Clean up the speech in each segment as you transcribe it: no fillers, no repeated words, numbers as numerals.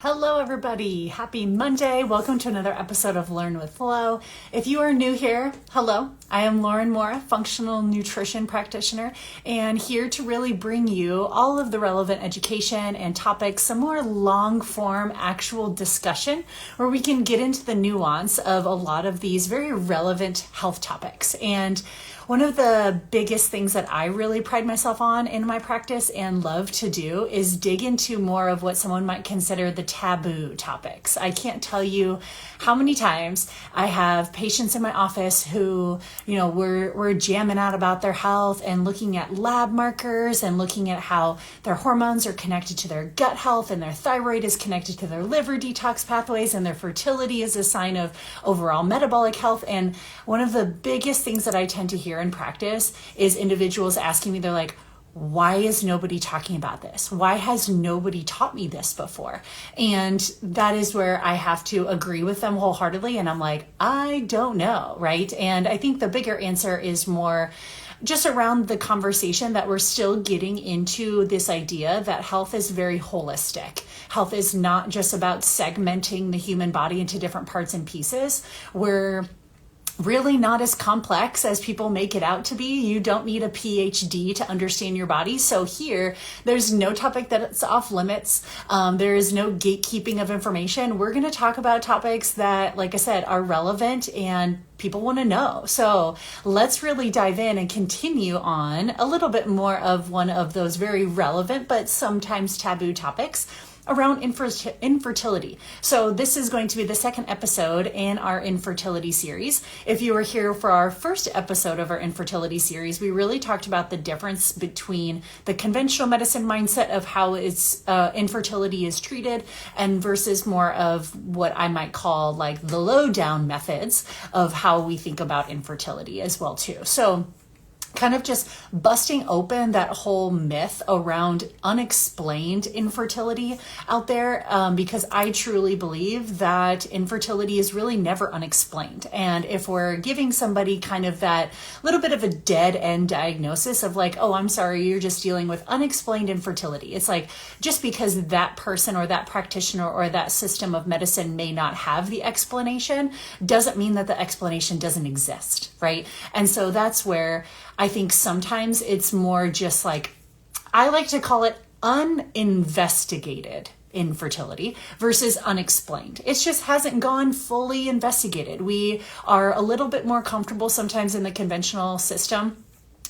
Hello everybody, happy Monday. Welcome to another episode of Learn with Flo. If you are new here, hello, I am Lauryn Moore, functional nutrition practitioner, and here to really bring you all of the relevant education and topics, some more long form actual discussion where we can get into the nuance of a lot of these very relevant health topics. And one of the biggest things that I really pride myself on in my practice and love to do is dig into more of what someone might consider the taboo topics. I can't tell you how many times I have patients in my office who, we're jamming out about their health and looking at lab markers and looking at how their hormones are connected to their gut health and their thyroid is connected to their liver detox pathways and their fertility is a sign of overall metabolic health. And one of the biggest things that I tend to hear in practice is individuals asking me, they're like, why is nobody talking about this? Why has nobody taught me this before? And that is where I have to agree with them wholeheartedly. And I'm like, I don't know, right? And I think the bigger answer is more just around the conversation that we're still getting into this idea that health is very holistic. Health is not just about segmenting the human body into different parts and pieces. We're really not as complex as people make it out to be. You don't need a PhD to understand your body. So here, there's no topic that's off limits. There is no gatekeeping of information. We're going to talk about topics that, like I said, are relevant and people want to know. So let's really dive in and continue on a little bit more of one of those very relevant, but sometimes taboo topics around infertility. So this is going to be the second episode in our infertility series. If you were here for our first episode of our infertility series, we really talked about the difference between the conventional medicine mindset of how infertility is treated and versus more of what I might call like the low down methods of how we think about infertility as well too. So kind of just busting open that whole myth around unexplained infertility out there, because I truly believe that infertility is really never unexplained. And if we're giving somebody kind of that little bit of a dead end diagnosis of like, oh, I'm sorry, you're just dealing with unexplained infertility. It's like, just because that person or that practitioner or that system of medicine may not have the explanation doesn't mean that the explanation doesn't exist, right? And so that's where I think sometimes it's more just like, I like to call it uninvestigated infertility versus unexplained. It just hasn't gone fully investigated. We are a little bit more comfortable sometimes in the conventional system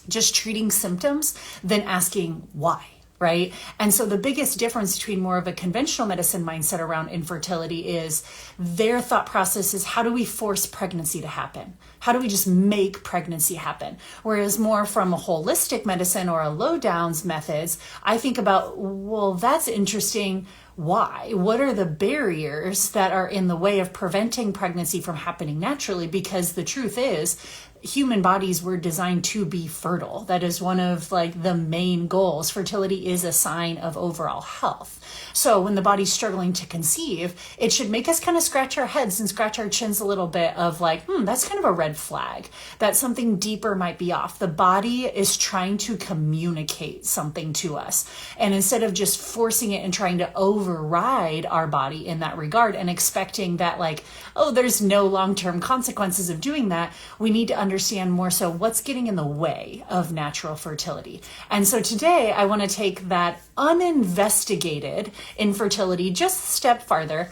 just treating symptoms than asking why. Right? And so the biggest difference between more of a conventional medicine mindset around infertility is their thought process is, how do we force pregnancy to happen? How do we just make pregnancy happen? Whereas more from a holistic medicine or a low downs methods, I think about, well, that's interesting. Why? What are the barriers that are in the way of preventing pregnancy from happening naturally? Because the truth is, human bodies were designed to be fertile. That is one of like the main goals. Fertility is a sign of overall health. So when the body's struggling to conceive, it should make us kind of scratch our heads and scratch our chins a little bit of like, that's kind of a red flag, that something deeper might be off. The body is trying to communicate something to us. And instead of just forcing it and trying to override our body in that regard and expecting that like, oh, there's no long-term consequences of doing that, we need to understand more so what's getting in the way of natural fertility. And so today I want to take that uninvestigated infertility just a step farther.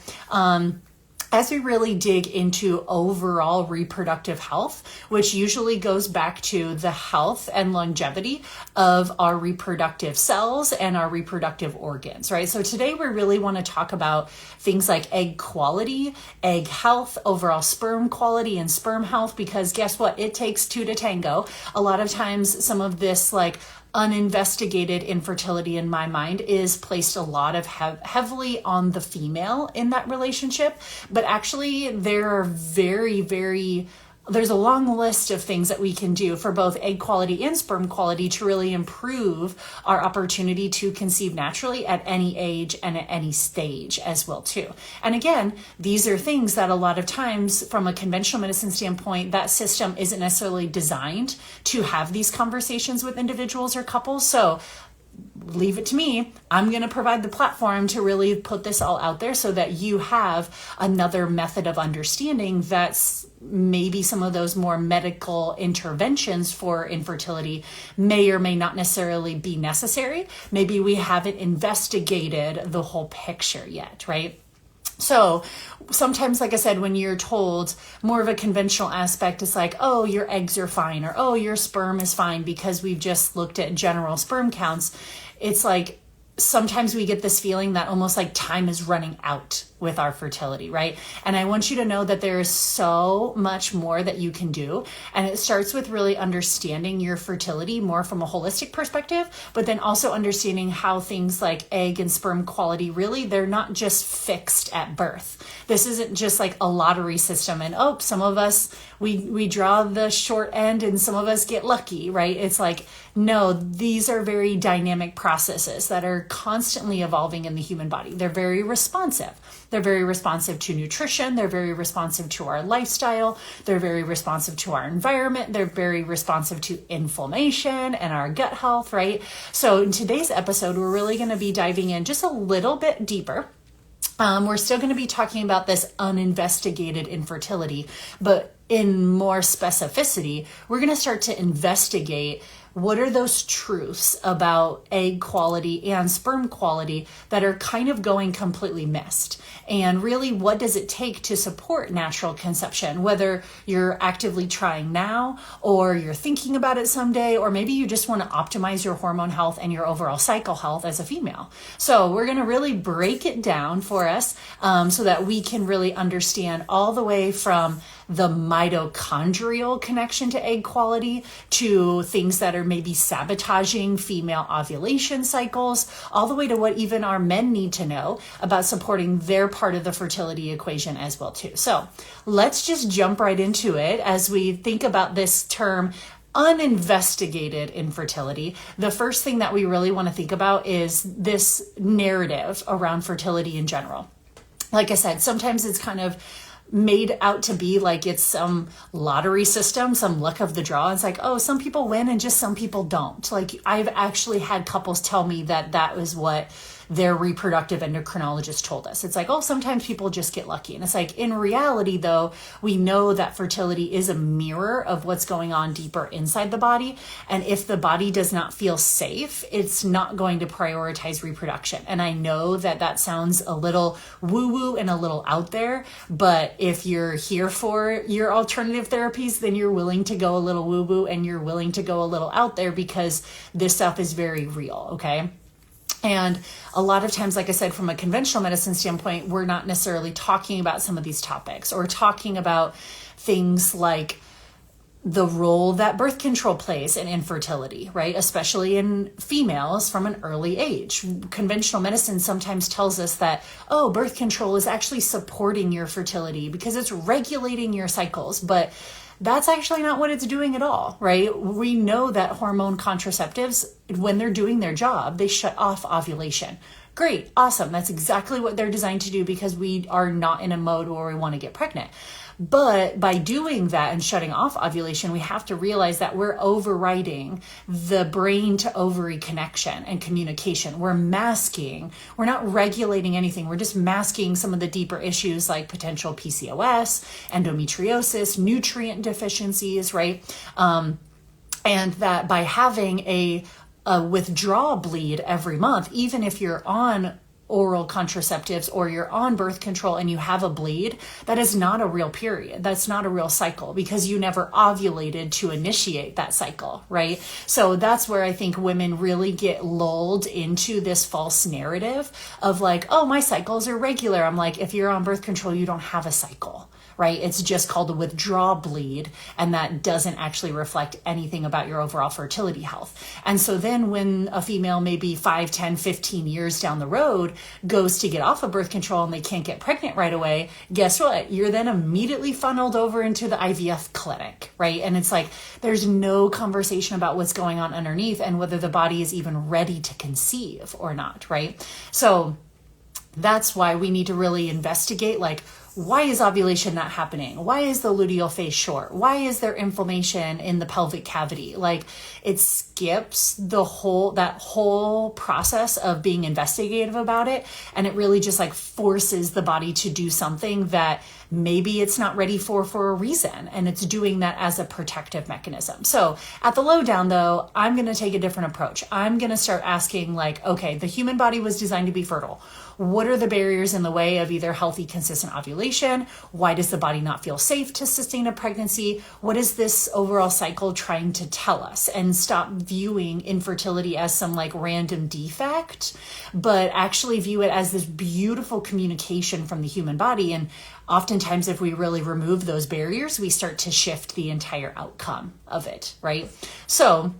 As we really dig into overall reproductive health, which usually goes back to the health and longevity of our reproductive cells and our reproductive organs, right? So today we really want to talk about things like egg quality, egg health, overall sperm quality and sperm health, because guess what? It takes two to tango. A lot of times some of this like uninvestigated infertility in my mind is placed a lot of heavily on the female in that relationship, but actually there are there's a long list of things that we can do for both egg quality and sperm quality to really improve our opportunity to conceive naturally at any age and at any stage as well too. And again, these are things that a lot of times from a conventional medicine standpoint, that system isn't necessarily designed to have these conversations with individuals or couples. So leave it to me. I'm going to provide the platform to really put this all out there so that you have another method of understanding that's maybe some of those more medical interventions for infertility may or may not necessarily be necessary. Maybe we haven't investigated the whole picture yet, right? So sometimes, like I said, when you're told more of a conventional aspect, it's like, oh, your eggs are fine, or oh, your sperm is fine because we've just looked at general sperm counts. It's like sometimes we get this feeling that almost like time is running out with our fertility, right? And I want you to know that there is so much more that you can do. And it starts with really understanding your fertility more from a holistic perspective, but then also understanding how things like egg and sperm quality, really, they're not just fixed at birth. This isn't just like a lottery system and, oh, some of us, we draw the short end and some of us get lucky, right? It's like, no, these are very dynamic processes that are constantly evolving in the human body. They're very responsive. They're very responsive to nutrition. They're very responsive to our lifestyle. They're very responsive to our environment. They're very responsive to inflammation and our gut health, right? So in today's episode, we're really going to be diving in just a little bit deeper. We're still going to be talking about this uninvestigated infertility, but in more specificity, we're going to start to investigate what are those truths about egg quality and sperm quality that are kind of going completely missed? And really, what does it take to support natural conception, whether you're actively trying now or you're thinking about it someday, or maybe you just want to optimize your hormone health and your overall cycle health as a female. So we're going to really break it down for us so that we can really understand all the way from the mitochondrial connection to egg quality to things that are maybe sabotaging female ovulation cycles, all the way to what even our men need to know about supporting their part of the fertility equation as well too. So let's just jump right into it as we think about this term uninvestigated infertility. The first thing that we really want to think about is this narrative around fertility in general. Like I said, sometimes it's kind of made out to be like it's some lottery system, some luck of the draw. It's like, oh, some people win and just some people don't. Like I've actually had couples tell me that that was what their reproductive endocrinologist told us. It's like, oh, sometimes people just get lucky. And it's like, in reality, though, we know that fertility is a mirror of what's going on deeper inside the body. And if the body does not feel safe, it's not going to prioritize reproduction. And I know that that sounds a little woo-woo and a little out there, but if you're here for your alternative therapies, then you're willing to go a little woo-woo and you're willing to go a little out there because this stuff is very real, okay? And a lot of times, like I said, from a conventional medicine standpoint, we're not necessarily talking about some of these topics or talking about things like the role that birth control plays in infertility, right? Especially in females from an early age. Conventional medicine sometimes tells us that, oh, birth control is actually supporting your fertility because it's regulating your cycles. But that's actually not what it's doing at all, right? We know that hormone contraceptives, when they're doing their job, they shut off ovulation. Great, awesome. That's exactly what they're designed to do because we are not in a mode where we want to get pregnant. But by doing that and shutting off ovulation, we have to realize that we're overriding the brain to ovary connection and communication. We're masking, we're not regulating anything. We're just masking some of the deeper issues like potential PCOS, endometriosis, nutrient deficiencies, right? And that by having a withdrawal bleed every month, even if you're on oral contraceptives or you're on birth control and you have a bleed, that is not a real period. That's not a real cycle because you never ovulated to initiate that cycle, right? So that's where I think women really get lulled into this false narrative of like, oh, my cycles are regular. I'm like, if you're on birth control, you don't have a cycle, right? It's just called a withdrawal bleed, and that doesn't actually reflect anything about your overall fertility health. And so then when a female maybe 5, 10, 15 years down the road goes to get off of birth control and they can't get pregnant right away, guess what? You're then immediately funneled over into the IVF clinic, right? And it's like, there's no conversation about what's going on underneath and whether the body is even ready to conceive or not, right? So that's why we need to really investigate, like, why is ovulation not happening? Why is the luteal phase short? Why is there inflammation in the pelvic cavity? Like, it skips that whole process of being investigative about it. And it really just like forces the body to do something that maybe it's not ready for a reason. And it's doing that as a protective mechanism. So at the lowdown though, I'm going to take a different approach. I'm going to start asking like, okay, the human body was designed to be fertile. What are the barriers in the way of either healthy, consistent ovulation? Why does the body not feel safe to sustain a pregnancy? What is this overall cycle trying to tell us? And stop viewing infertility as some like random defect, but actually view it as this beautiful communication from the human body. And oftentimes, if we really remove those barriers, we start to shift the entire outcome of it, right? So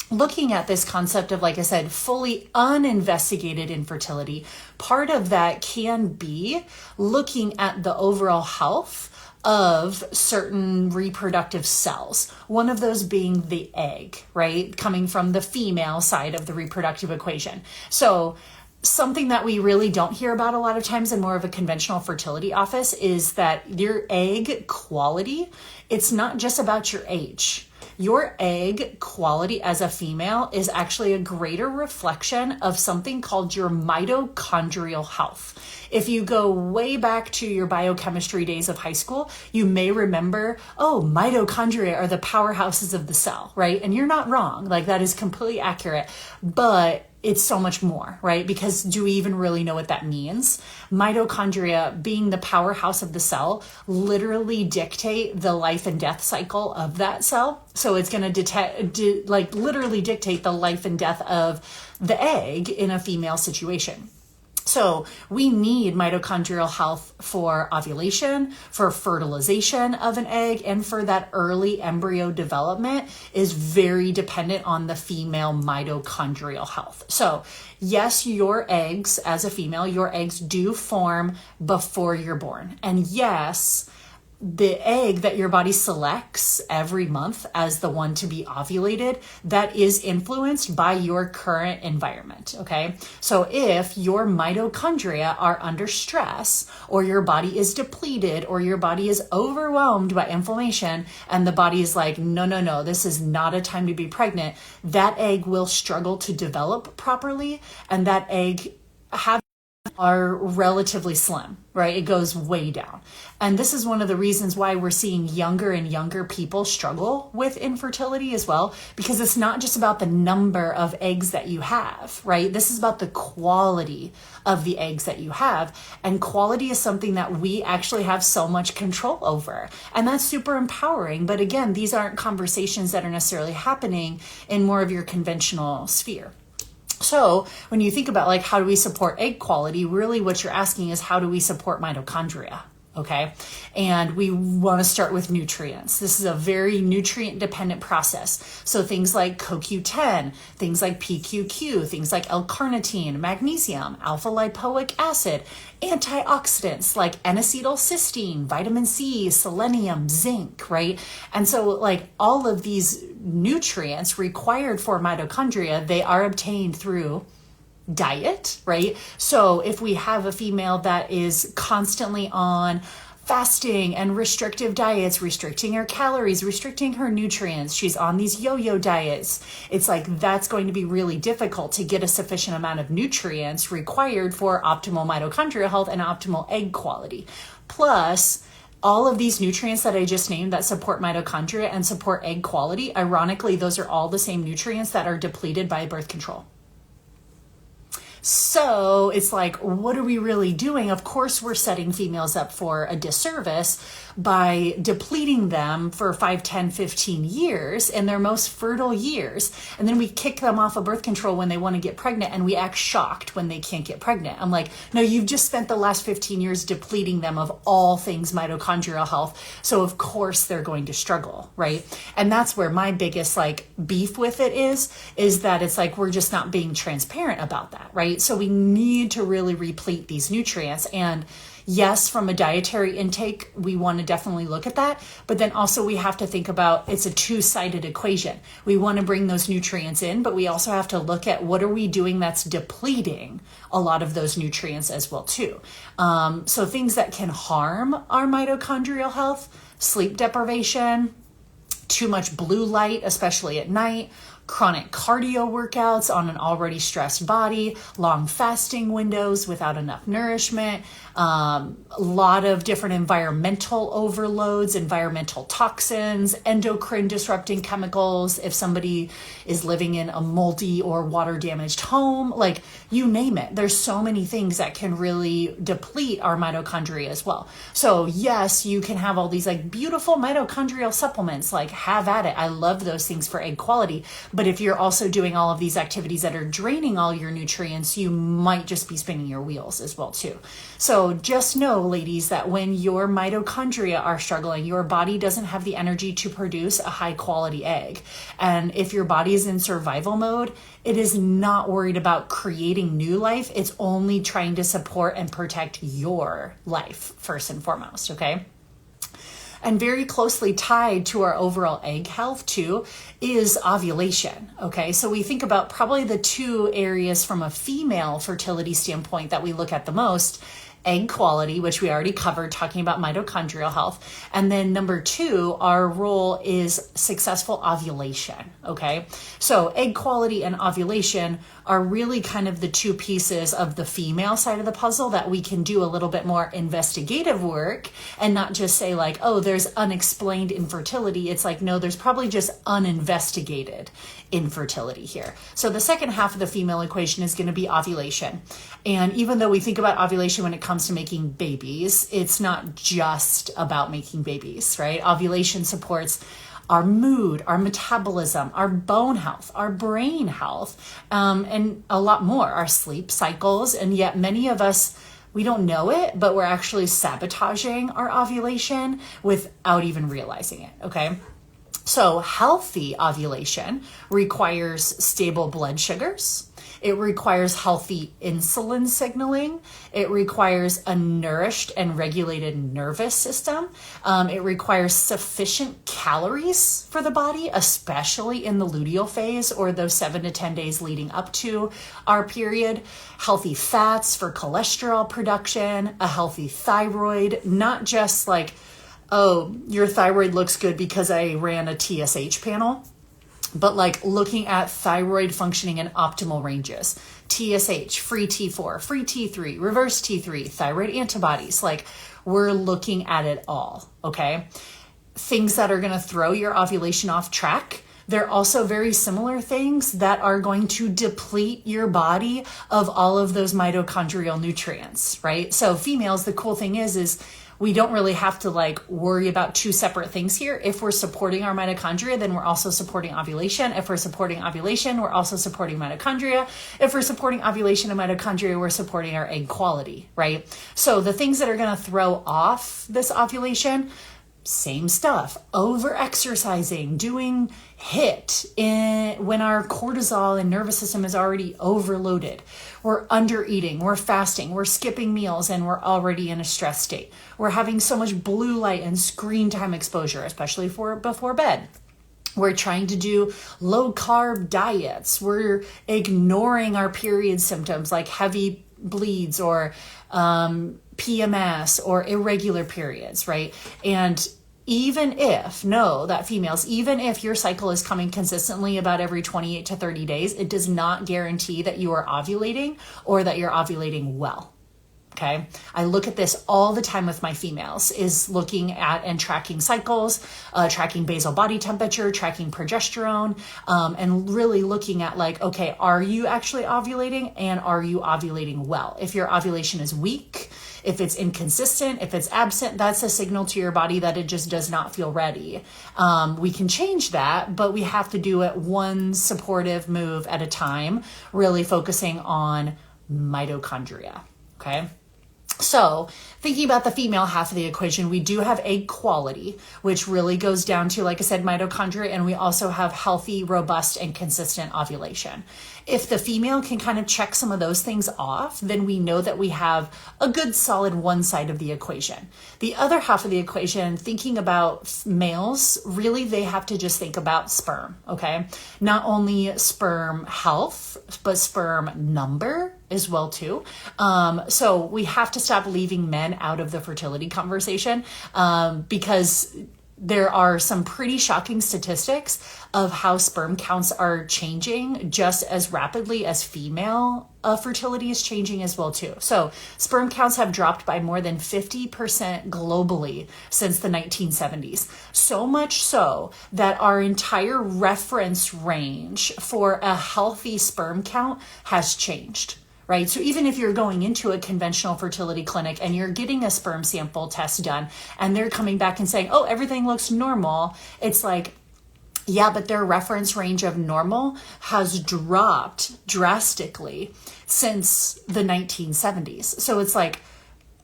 looking at this concept of, like I said, fully uninvestigated infertility, part of that can be looking at the overall health of certain reproductive cells. One of those being the egg, right? Coming from the female side of the reproductive equation. So something that we really don't hear about a lot of times in more of a conventional fertility office is that your egg quality, it's not just about your age. Your egg quality as a female is actually a greater reflection of something called your mitochondrial health. If you go way back to your biochemistry days of high school, you may remember, oh, mitochondria are the powerhouses of the cell, right? And you're not wrong. Like that is completely accurate, but it's so much more, right? Because do we even really know what that means? Mitochondria, being the powerhouse of the cell, literally dictate the life and death cycle of that cell. So it's going to literally dictate the life and death of the egg in a female situation. So we need mitochondrial health for ovulation, for fertilization of an egg, and for that early embryo development is very dependent on the female mitochondrial health. So yes, your eggs, as a female, your eggs do form before you're born. And yes, the egg that your body selects every month as the one to be ovulated, that is influenced by your current environment, okay? So if your mitochondria are under stress, or your body is depleted, or your body is overwhelmed by inflammation, and the body is like, no, this is not a time to be pregnant, that egg will struggle to develop properly, and that egg are relatively slim, right? It goes way down. And this is one of the reasons why we're seeing younger and younger people struggle with infertility as well, because it's not just about the number of eggs that you have, right? This is about the quality of the eggs that you have. And quality is something that we actually have so much control over. And that's super empowering. But again, these aren't conversations that are necessarily happening in more of your conventional sphere. So when you think about like, how do we support egg quality? Really what you're asking is, how do we support mitochondria? Okay. And we want to start with nutrients. This is a very nutrient dependent process. So things like CoQ10, things like PQQ, things like L-carnitine, magnesium, alpha lipoic acid, antioxidants like N-acetylcysteine, vitamin C, selenium, zinc, right? And so like all of these nutrients required for mitochondria, they are obtained through diet, right? So if we have a female that is constantly on fasting and restrictive diets, restricting her calories, restricting her nutrients, she's on these yo-yo diets, it's like that's going to be really difficult to get a sufficient amount of nutrients required for optimal mitochondrial health and optimal egg quality. Plus, all of these nutrients that I just named that support mitochondria and support egg quality, ironically, those are all the same nutrients that are depleted by birth control. So it's like, what are we really doing? Of course, we're setting females up for a disservice by depleting them for 5, 10, 15 years in their most fertile years. And then we kick them off of birth control when they want to get pregnant, and we act shocked when they can't get pregnant. I'm like, no, you've just spent the last 15 years depleting them of all things mitochondrial health. So of course they're going to struggle, right? And that's where my biggest like beef with it is that it's like, we're just not being transparent about that, right? So we need to really replete these nutrients. And yes, from a dietary intake, we want to definitely look at that. But then also we have to think about, it's a two-sided equation. We want to bring those nutrients in, but we also have to look at what are we doing that's depleting a lot of those nutrients as well too. So things that can harm our mitochondrial health, sleep deprivation, too much blue light, especially at night, chronic cardio workouts on an already stressed body, long fasting windows without enough nourishment, a lot of different environmental overloads, environmental toxins, endocrine disrupting chemicals. If somebody is living in a moldy or water damaged home, like you name it, there's so many things that can really deplete our mitochondria as well. So yes, you can have all these like beautiful mitochondrial supplements, like have at it. I love those things for egg quality. But if you're also doing all of these activities that are draining all your nutrients, you might just be spinning your wheels as well too. So just know, ladies, that when your mitochondria are struggling, your body doesn't have the energy to produce a high quality egg. And if your body is in survival mode, it is not worried about creating new life. It's only trying to support and protect your life first and foremost, okay? And very closely tied to our overall egg health too is ovulation, okay? So we think about probably the two areas from a female fertility standpoint that we look at the most: egg quality, which we already covered talking about mitochondrial health. And then number two, our role is successful ovulation, okay? So egg quality and ovulation are really kind of the two pieces of the female side of the puzzle that we can do a little bit more investigative work and not just say like, oh, there's unexplained infertility. It's like, no, there's probably just uninvestigated infertility here. So the second half of the female equation is going to be ovulation. And even though we think about ovulation when it comes to making babies, it's not just about making babies, right? Ovulation supports our mood, our metabolism, our bone health, our brain health, and a lot more, our sleep cycles. And yet many of us, we don't know it, but we're actually sabotaging our ovulation without even realizing it, okay? So healthy ovulation requires stable blood sugars. It requires healthy insulin signaling. It requires a nourished and regulated nervous system. It requires sufficient calories for the body, especially in the luteal phase or those 7 to 10 days leading up to our period. Healthy fats for cholesterol production, a healthy thyroid, not just like, oh, your thyroid looks good because I ran a TSH panel, but like looking at thyroid functioning in optimal ranges. TSH, free T4, free T3, reverse T3, thyroid antibodies. Like we're looking at it all, okay? Things that are going to throw your ovulation off track. They're also very similar things that are going to deplete your body of all of those mitochondrial nutrients, right? So females, the cool thing is we don't really have to like worry about two separate things here. If we're supporting our mitochondria, then we're also supporting ovulation. If we're supporting ovulation, we're also supporting mitochondria. If we're supporting ovulation and mitochondria, we're supporting our egg quality, right? So the things that are going to throw off this ovulation, same stuff, over exercising, doing HIIT when our cortisol and nervous system is already overloaded. We're under eating, we're fasting, we're skipping meals, and we're already in a stress state. We're having so much blue light and screen time exposure, especially before bed. We're trying to do low carb diets. We're ignoring our period symptoms like heavy bleeds or PMS or irregular periods, right? And even if your cycle is coming consistently about every 28 to 30 days, it does not guarantee that you are ovulating or that you're ovulating well. Okay. I look at this all the time with my females, is looking at and tracking cycles, tracking basal body temperature, tracking progesterone, and really looking at like, okay, are you actually ovulating and are you ovulating well? If your ovulation is weak, if it's inconsistent, if it's absent, that's a signal to your body that it just does not feel ready. We can change that, but we have to do it one supportive move at a time, really focusing on mitochondria. Okay. So thinking about the female half of the equation, we do have egg quality, which really goes down to, like I said, mitochondria, and we also have healthy, robust, and consistent ovulation. If the female can kind of check some of those things off, then we know that we have a good solid one side of the equation. The other half of the equation, thinking about males, really they have to just think about sperm, okay? Not only sperm health, but sperm number as well too. So we have to stop leaving men out of the fertility conversation because there are some pretty shocking statistics of how sperm counts are changing just as rapidly as female fertility is changing as well too. So sperm counts have dropped by more than 50% globally since the 1970s. So much so that our entire reference range for a healthy sperm count has changed. Right? So even if you're going into a conventional fertility clinic and you're getting a sperm sample test done and they're coming back and saying, oh, everything looks normal, it's like, yeah, but their reference range of normal has dropped drastically since the 1970s. So it's like,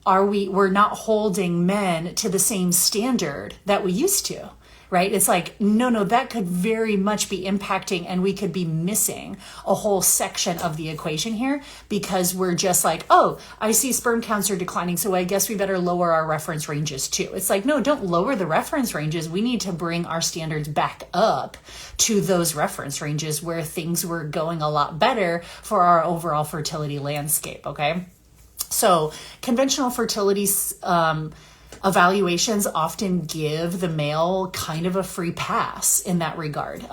we're not holding men to the same standard that we used to. Right? It's like, no, that could very much be impacting, and we could be missing a whole section of the equation here because we're just like, oh, I see sperm counts are declining, so I guess we better lower our reference ranges too. It's like, no, don't lower the reference ranges. We need to bring our standards back up to those reference ranges where things were going a lot better for our overall fertility landscape, okay? So conventional fertility evaluations often give the male kind of a free pass in that regard.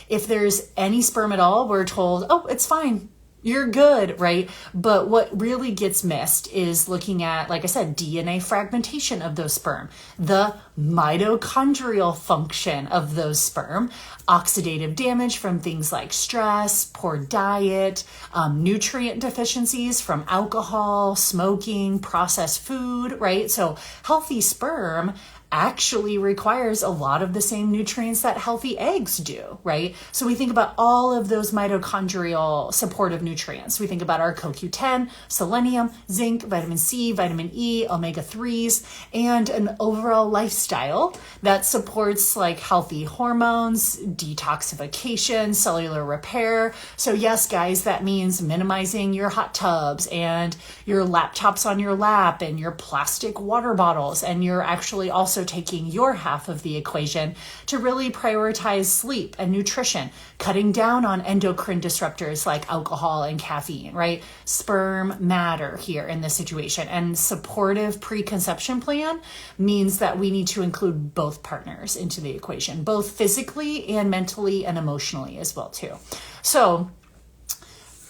If there's any sperm at all, we're told, oh, it's fine. You're good, right? But what really gets missed is looking at, like I said, DNA fragmentation of those sperm, the mitochondrial function of those sperm, oxidative damage from things like stress, poor diet, nutrient deficiencies from alcohol, smoking, processed food, right? So healthy sperm actually requires a lot of the same nutrients that healthy eggs do, right? So we think about all of those mitochondrial supportive nutrients. We think about our CoQ10, selenium, zinc, vitamin C, vitamin E, omega-3s, and an overall lifestyle that supports like healthy hormones, detoxification, cellular repair. So yes, guys, that means minimizing your hot tubs and your laptops on your lap and your plastic water bottles, and you're actually also taking your half of the equation to really prioritize sleep and nutrition, cutting down on endocrine disruptors like alcohol and caffeine, right? Sperm matter here in this situation. And supportive preconception plan means that we need to include both partners into the equation, both physically and mentally and emotionally as well too. So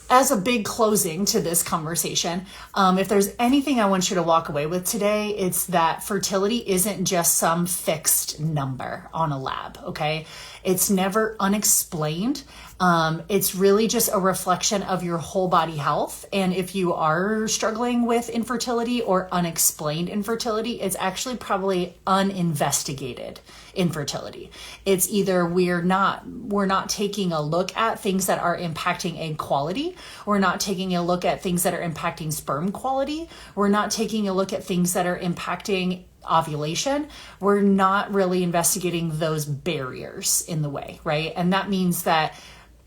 as a big closing to this conversation, if there's anything I want you to walk away with today, it's that fertility isn't just some fixed number on a lab, okay? It's never unexplained. It's really just a reflection of your whole body health. And if you are struggling with infertility or unexplained infertility, it's actually probably uninvestigated infertility. It's either we're not taking a look at things that are impacting egg quality. We're not taking a look at things that are impacting sperm quality. We're not taking a look at things that are impacting ovulation. We're not really investigating those barriers in the way, right? And that means that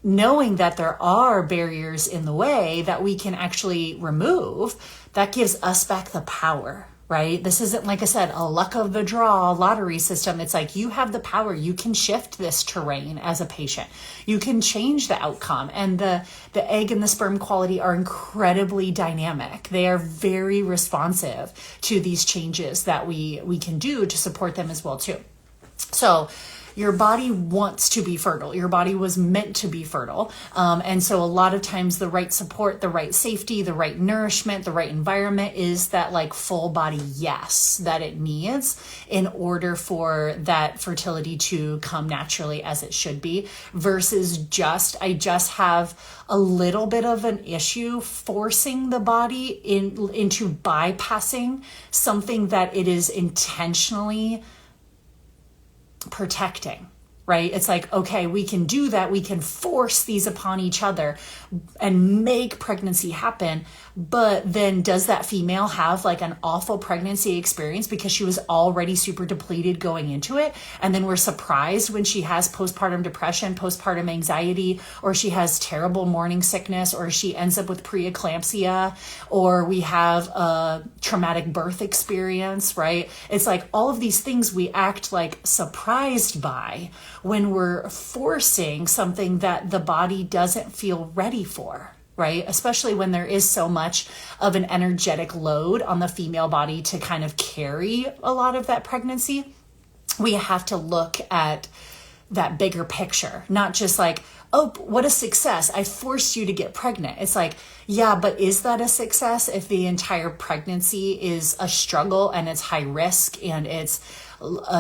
knowing that there are barriers in the way that we can actually remove, that gives us back the power, right? This isn't, like I said, a luck of the draw lottery system. It's like you have the power. You can shift this terrain as a patient. You can change the outcome. And the egg and the sperm quality are incredibly dynamic. They are very responsive to these changes that we can do to support them as well too. So your body wants to be fertile. Your body was meant to be fertile. And so a lot of times the right support, the right safety, the right nourishment, the right environment is that like full body yes that it needs in order for that fertility to come naturally as it should be, versus I just have a little bit of an issue forcing the body into bypassing something that it is intentionally protecting, right? It's like, okay, we can do that. We can force these upon each other and make pregnancy happen. But then does that female have like an awful pregnancy experience because she was already super depleted going into it? And then we're surprised when she has postpartum depression, postpartum anxiety, or she has terrible morning sickness, or she ends up with preeclampsia, or we have a traumatic birth experience, right? It's like all of these things we act like surprised by when we're forcing something that the body doesn't feel ready for, right? Especially when there is so much of an energetic load on the female body to kind of carry a lot of that pregnancy. we have to look at that bigger picture, not just like, oh, what a success, I forced you to get pregnant. It's like, yeah, but is that a success if the entire pregnancy is a struggle and it's high risk and it's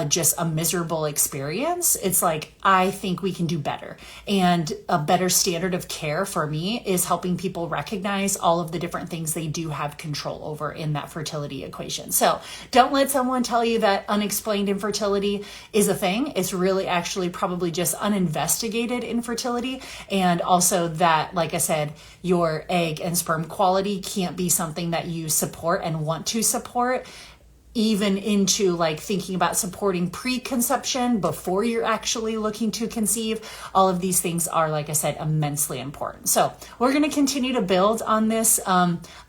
just a miserable experience? It's like, I think we can do better. And a better standard of care for me is helping people recognize all of the different things they do have control over in that fertility equation. So don't let someone tell you that unexplained infertility is a thing. It's really actually probably just uninvestigated infertility. And also that, like I said, your egg and sperm quality can't be something that you support and want to support, even into like thinking about supporting pre-conception before you're actually looking to conceive. All of these things are, like I said, immensely important. So we're going to continue to build on this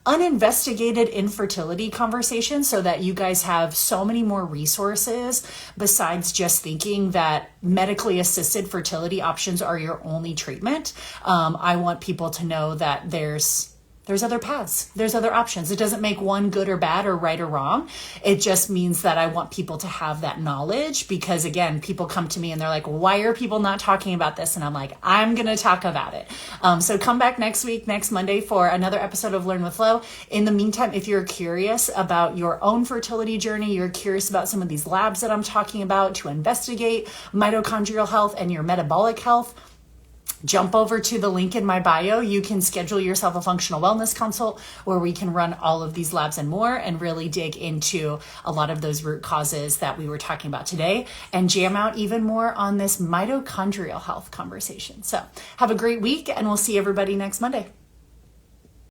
uninvestigated infertility conversation so that you guys have so many more resources besides just thinking that medically assisted fertility options are your only treatment. I want people to know that there's other paths. There's other options. It doesn't make one good or bad or right or wrong. It just means that I want people to have that knowledge because, again, people come to me and they're like, why are people not talking about this? And I'm like, I'm going to talk about it. So come back next week, next Monday, for another episode of Learn with Flo. In the meantime, if you're curious about your own fertility journey, you're curious about some of these labs that I'm talking about to investigate mitochondrial health and your metabolic health, jump over to the link in my bio. You can schedule yourself a functional wellness consult where we can run all of these labs and more and really dig into a lot of those root causes that we were talking about today and jam out even more on this mitochondrial health conversation. So have a great week and we'll see everybody next Monday.